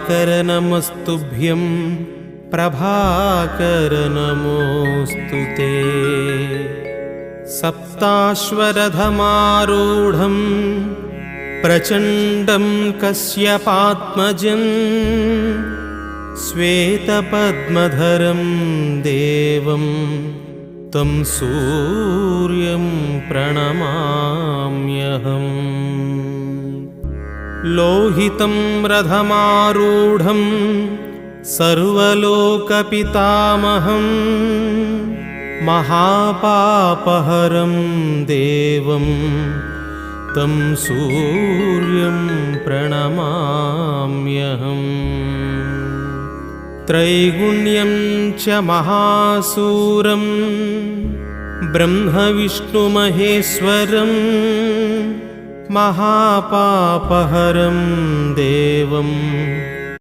दिवाकर नमस्तुभ्यं प्रभाकर नमोऽस्तु ते। सप्ताश्वरथमारूढं प्रचण्डं कश्यपात्मजं श्वेतपद्मधरं देवं तं सूर्यं प्रणमाम्यहम्। लोहितं रथमारूढं सर्वलोकपितामहं महापापहरं देवं तं सूर्यं प्रणमाम्यहम्। त्रैगुण्यं च महासूरं ब्रह्मविष्णुमहेश्वरं महापापहरं देवं